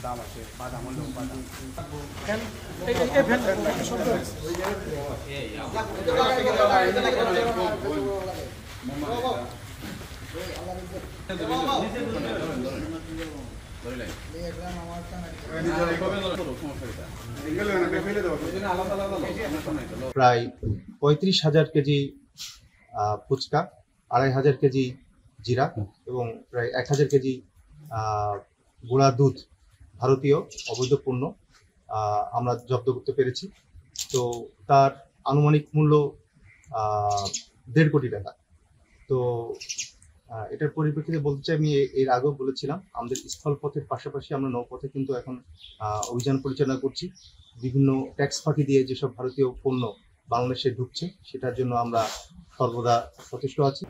দাম আছে বাদাম হলেও বাদাম প্রায় ৩৫,০০০ কেজি ফুচকা, ২৫০০ কেজি জিরা এবং প্রায় ১,০০০ কেজি গুঁড়া দুধ ভারতীয় অবৈধ পণ্য আমরা জব্দ করতে পেরেছি। তো তার আনুমানিক মূল্য ১.৫ কোটি টাকা। তো এটার পরিপ্রেক্ষিতে বলতে চাই, আমি এর আগেও বলেছিলাম, আমাদের স্থলপথের পাশাপাশি আমরা নৌপথে কিন্তু এখন অভিযান পরিচালনা করছি। বিভিন্ন ট্যাক্স ফাঁকি দিয়ে যেসব ভারতীয় পণ্য বাংলাদেশে ঢুকছে সেটার জন্য আমরা সর্বদা সচেষ্ট আছি।